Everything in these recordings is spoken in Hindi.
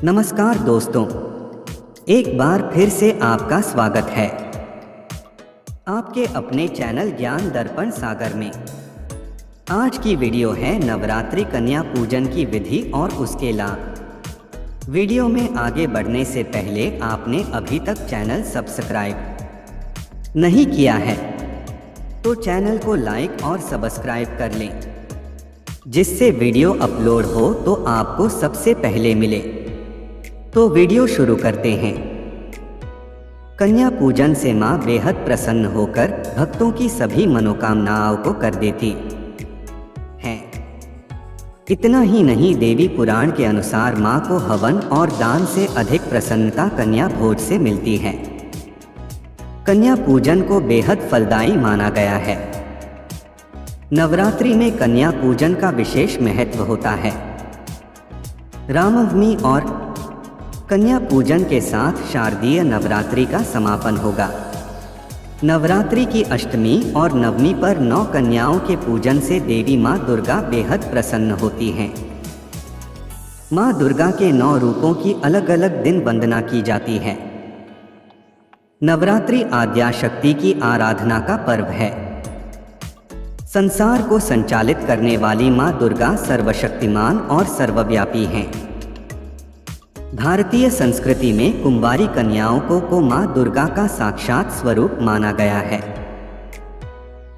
नमस्कार दोस्तों, एक बार फिर से आपका स्वागत है आपके अपने चैनल ज्ञान दर्पण सागर में। आज की वीडियो है नवरात्रि कन्या पूजन की विधि और उसके लाभ। वीडियो में आगे बढ़ने से पहले आपने अभी तक चैनल सब्सक्राइब नहीं किया है तो चैनल को लाइक और सब्सक्राइब कर लें, जिससे वीडियो अपलोड हो तो आपको सबसे पहले मिले। तो वीडियो शुरू करते हैं। कन्या पूजन से मां बेहद प्रसन्न होकर भक्तों की सभी मनोकामनाओं को कर देती है। इतना ही नहीं, देवी पुराण के अनुसार मां को हवन और दान से अधिक प्रसन्नता कन्या भोज से मिलती है। कन्या पूजन को बेहद फलदायी माना गया है। नवरात्रि में कन्या पूजन का विशेष महत्व होता है। रामनवमी और कन्या पूजन के साथ शारदीय नवरात्रि का समापन होगा। नवरात्रि की अष्टमी और नवमी पर 9 कन्याओं के पूजन से देवी मां दुर्गा बेहद प्रसन्न होती हैं। मां दुर्गा के 9 रूपों की अलग अलग दिन वंदना की जाती है। नवरात्रि आद्याशक्ति की आराधना का पर्व है। संसार को संचालित करने वाली मां दुर्गा सर्वशक्तिमान और सर्वव्यापी हैं। भारतीय संस्कृति में कुंवारी कन्याओं को मां दुर्गा का साक्षात स्वरूप माना गया है।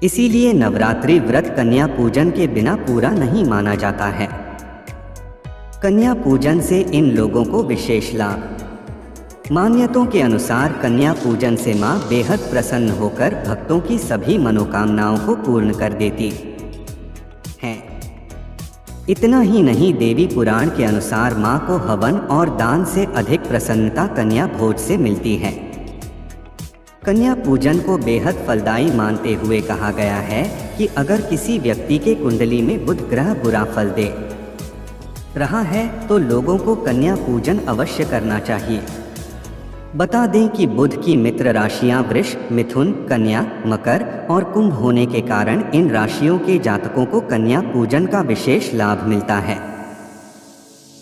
इसीलिए नवरात्रि व्रत कन्या पूजन के बिना पूरा नहीं माना जाता है। कन्या पूजन से इन लोगों को विशेष लाभ। मान्यताओं के अनुसार कन्या पूजन से मां बेहद प्रसन्न होकर भक्तों की सभी मनोकामनाओं को पूर्ण कर देती है। इतना ही नहीं, देवी पुराण के अनुसार मां को हवन और दान से अधिक प्रसन्नता कन्या भोज से मिलती है। कन्या पूजन को बेहद फलदायी मानते हुए कहा गया है कि अगर किसी व्यक्ति के कुंडली में बुध ग्रह बुरा फल दे रहा है तो लोगों को कन्या पूजन अवश्य करना चाहिए। बता दें कि बुध की मित्र राशियां वृष, मिथुन, कन्या, मकर और कुंभ होने के कारण इन राशियों के जातकों को कन्या पूजन का विशेष लाभ मिलता है।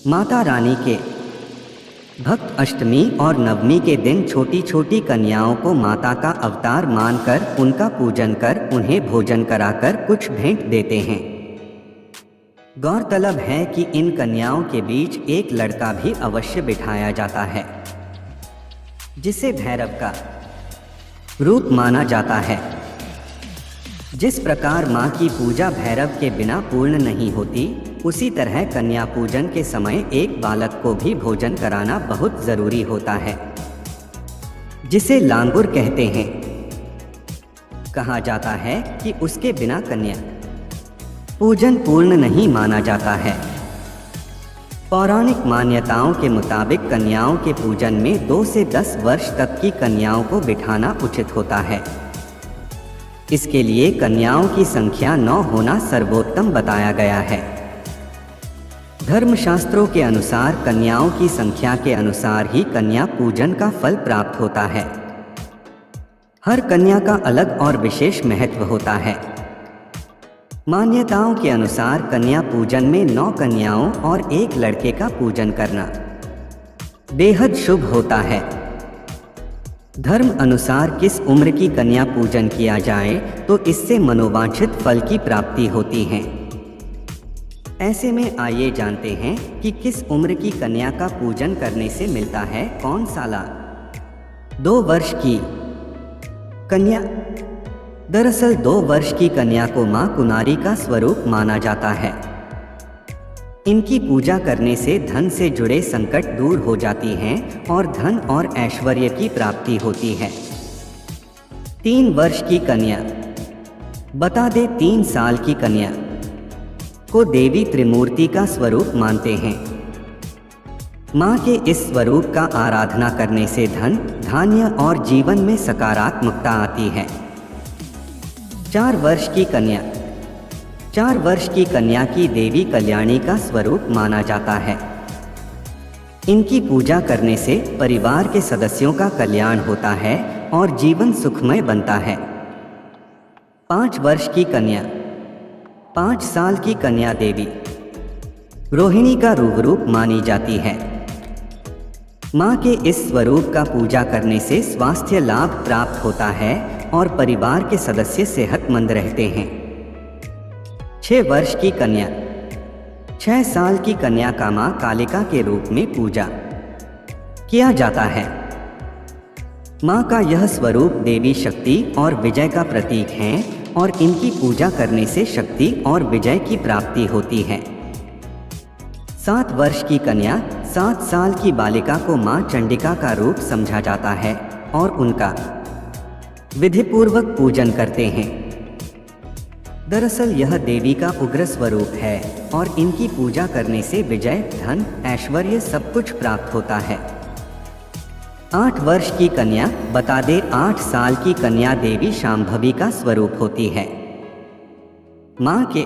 माता रानी के भक्त अष्टमी और नवमी के दिन छोटी छोटी कन्याओं को माता का अवतार मानकर उनका पूजन कर उन्हें भोजन कराकर कुछ भेंट देते हैं। गौरतलब है कि इन कन्याओं के बीच एक लड़का भी अवश्य बिठाया जाता है, जिसे भैरव का रूप माना जाता है। जिस प्रकार मां की पूजा भैरव के बिना पूर्ण नहीं होती, उसी तरह कन्या पूजन के समय एक बालक को भी भोजन कराना बहुत जरूरी होता है, जिसे लांगुर कहते हैं। कहा जाता है कि उसके बिना कन्या पूजन पूर्ण नहीं माना जाता है। पौराणिक मान्यताओं के मुताबिक कन्याओं के पूजन में 2 से 10 वर्ष तक की कन्याओं को बिठाना उचित होता है। इसके लिए कन्याओं की संख्या 9 होना सर्वोत्तम बताया गया है। धर्मशास्त्रों के अनुसार कन्याओं की संख्या के अनुसार ही कन्या पूजन का फल प्राप्त होता है। हर कन्या का अलग और विशेष महत्व होता है। मान्यताओं के अनुसार कन्या पूजन में 9 कन्याओं और 1 लड़के का पूजन करना बेहद शुभ होता है। धर्म अनुसार किस उम्र की कन्या पूजन किया जाए तो इससे मनोवांछित फल की प्राप्ति होती है। ऐसे में आइए जानते हैं कि किस उम्र की कन्या का पूजन करने से मिलता है कौन सा लाभ। 2 वर्ष की कन्या। दरअसल 2 वर्ष की कन्या को मां कुनारी का स्वरूप माना जाता है। इनकी पूजा करने से धन से जुड़े संकट दूर हो जाती हैं और धन और ऐश्वर्य की प्राप्ति होती है। 3 वर्ष की कन्या। बता दे 3 साल की कन्या को देवी त्रिमूर्ति का स्वरूप मानते हैं। मां के इस स्वरूप का आराधना करने से धन, धान्य और जीवन में सकारात्मकता आती है। 4 वर्ष की कन्या। 4 वर्ष की कन्या की देवी कल्याणी का स्वरूप माना जाता है। इनकी पूजा करने से परिवार के सदस्यों का कल्याण होता है और जीवन सुखमय बनता है। 5 वर्ष की कन्या। 5 साल की कन्या देवी रोहिणी का रूप मानी जाती है। माँ के इस स्वरूप का पूजा करने से स्वास्थ्य लाभ प्राप्त होता है और परिवार के सदस्य सेहतमंद रहते हैं। 6 वर्ष की कन्या। 6 साल की कन्या का माँ कालिका के रूप में पूजा किया जाता है। माँ का यह स्वरूप देवी शक्ति और विजय का प्रतीक है और इनकी पूजा करने से शक्ति और विजय की प्राप्ति होती है। 7 वर्ष की कन्या। 7 साल की बालिका को माँ चंडिका का रूप समझा जाता है और उनका विधिपूर्वक पूजन करते हैं। दरअसल यह देवी का उग्र स्वरूप है और इनकी पूजा करने से विजय, धन, ऐश्वर्य सब कुछ प्राप्त होता है। 8 वर्ष की कन्या। बता दें 8 साल की कन्या देवी शांभवी का स्वरूप होती है। माँ के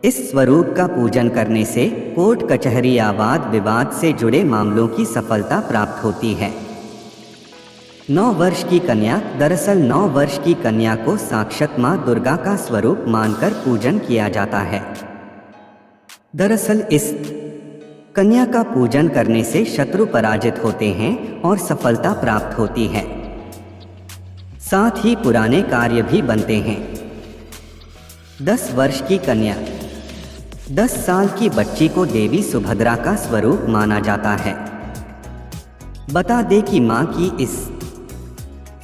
इस स्वरूप का पूजन करने से कोर्ट कचहरी या वाद विवाद से जुड़े मामलों की सफलता प्राप्त होती है। 9 वर्ष की कन्या। दरअसल 9 वर्ष की कन्या को साक्षात माँ दुर्गा का स्वरूप मानकर पूजन किया जाता है। दरअसल इस कन्या का पूजन करने से शत्रु पराजित होते हैं और सफलता प्राप्त होती है। साथ ही पुराने कार्य भी बनते हैं। 10 वर्ष की कन्या। 10 साल की बच्ची को देवी सुभद्रा का स्वरूप माना जाता है। बता दें कि माँ की इस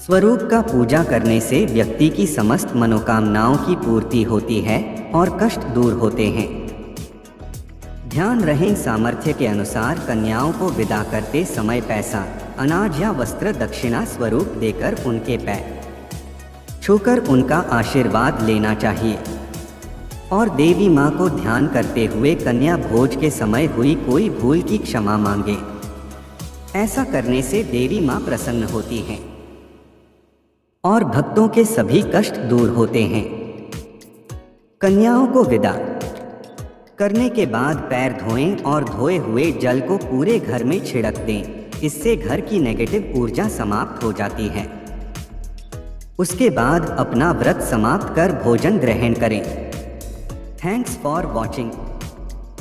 स्वरूप का पूजा करने से व्यक्ति की समस्त मनोकामनाओं की पूर्ति होती है और कष्ट दूर होते हैं। ध्यान रहे सामर्थ्य के अनुसार कन्याओं को विदा करते समय पैसा, अनाज या वस्त्र दक्षिणा स्वरूप देकर उनके पैर छूकर उनका आशीर्वाद लेना चाहिए और देवी माँ को ध्यान करते हुए कन्या भोज के समय हुई कोई भूल की क्षमा मांगे। ऐसा करने से देवी माँ प्रसन्न होती हैं और भक्तों के सभी कष्ट दूर होते हैं। कन्याओं को विदा करने के बाद पैर धोएं और धोए हुए जल को पूरे घर में छिड़क दें। इससे घर की नेगेटिव ऊर्जा समाप्त हो जाती है। उसके बाद अपना व्रत समाप्त कर भोजन ग्रहण करें। Thanks for watching.